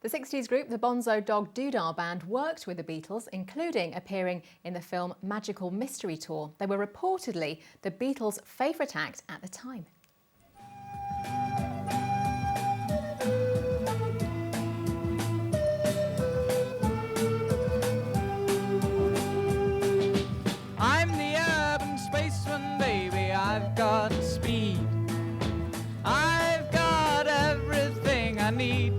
The 60s group, the Bonzo Dog Doodah Band, worked with the Beatles, including appearing in the film Magical Mystery Tour. They were reportedly the Beatles' favourite act at the time. I'm the urban spaceman, baby, I've got speed. I've got everything I need.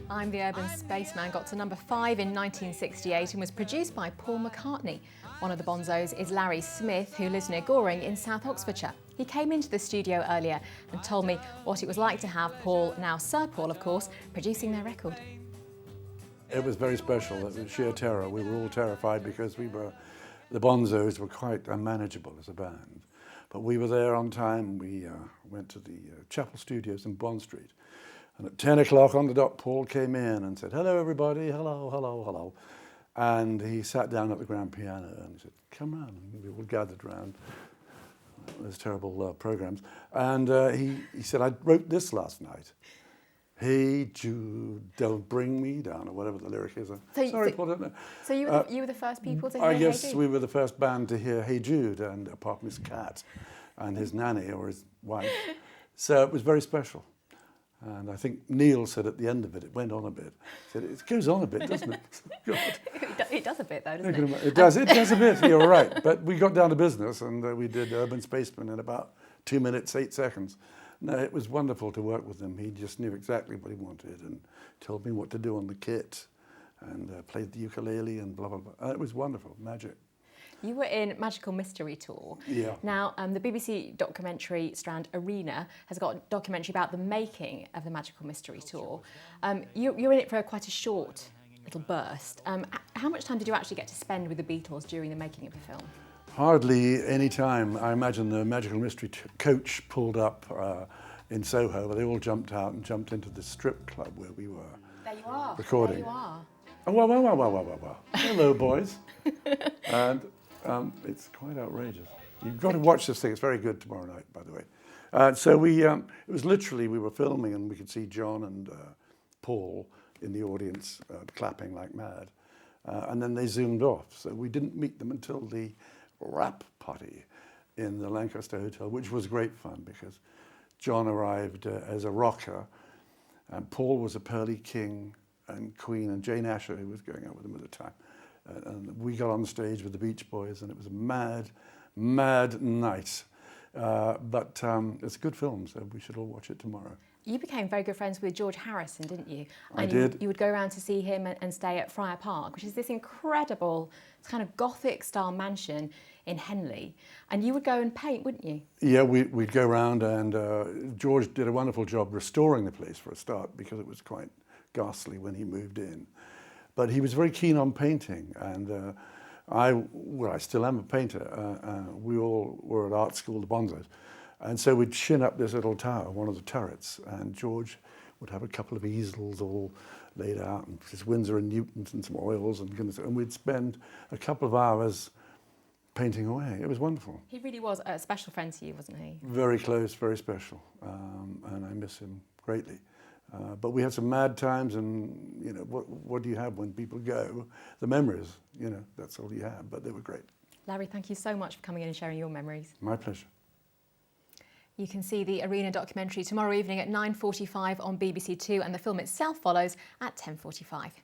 I'm the Urban Spaceman got to number 5 in 1968 and was produced by Paul McCartney. One of the Bonzos is Larry Smith, who lives near Goring in South Oxfordshire. He came into the studio earlier and told me what it was like to have Paul, now Sir Paul of course, producing their record. It was very special. It was sheer terror. We were all terrified because the Bonzos were quite unmanageable as a band. But we were there on time. We went to the Chapel Studios in Bond Street. And at 10 o'clock on the dot, Paul came in and said, "Hello, everybody. Hello, hello, hello." And he sat down at the grand piano and said, "Come round." And we all gathered round. Those terrible programs. And he said, "I wrote this last night. Hey Jude, don't bring me down," or whatever the lyric is. Sorry, Paul, I don't know. So you were the first people to hear I Hey guess Jude? we were the first band to hear Hey Jude, and apart from his cat and his nanny or his wife. So it was very special. And I think Neil said at the end of it, it went on a bit. He said, "It goes on a bit, doesn't it?" God. It does a bit though, doesn't it? It does a bit, you're right. But we got down to business and we did Urban Spaceman in about 2 minutes, 8 seconds. No, it was wonderful to work with him. He just knew exactly what he wanted and told me what to do on the kit and played the ukulele and blah, blah, blah. It was wonderful, magic. You were in Magical Mystery Tour. Yeah. Now, the BBC documentary Strand Arena has got a documentary about the making of the Magical Mystery Tour. You're in it for quite a short little burst. How much time did you actually get to spend with the Beatles during the making of the film? Hardly any time. I imagine the Magical Mystery coach pulled up in Soho, but they all jumped out and jumped into the strip club where we were. There you are. Recording. There you are. Oh, wow. Hello, boys. And it's quite outrageous. You've got to watch this thing. It's very good tomorrow night, by the way. So it was literally, we were filming and we could see John and Paul in the audience clapping like mad. And then they zoomed off. So we didn't meet them until the wrap party in the Lancaster Hotel, which was great fun because John arrived as a rocker and Paul was a Pearly King and Queen and Jane Asher, who was going out with him at the time. And we got on stage with the Beach Boys and it was a mad, mad night. But it's a good film, so we should all watch it tomorrow. You became very good friends with George Harrison, didn't you? I did. You would go around to see him and stay at Friar Park, which is this incredible kind of Gothic-style mansion in Henley. And you would go and paint, wouldn't you? Yeah, we'd go around and George did a wonderful job restoring the place for a start because it was quite ghastly when he moved in. But he was very keen on painting and I still am a painter. We all were at art school, the Bonzos. And so we'd shin up this little tower, one of the turrets, and George would have a couple of easels all laid out, and his Winsor and Newtons and some oils, and we'd spend a couple of hours painting away. It was wonderful. He really was a special friend to you, wasn't he? Very close, very special, and I miss him greatly. But we had some mad times, and you know, what do you have when people go? The memories, you know, that's all you have, but they were great. Larry, thank you so much for coming in and sharing your memories. My pleasure. You can see the Arena documentary tomorrow evening at 9:45 on BBC Two, and the film itself follows at 10:45.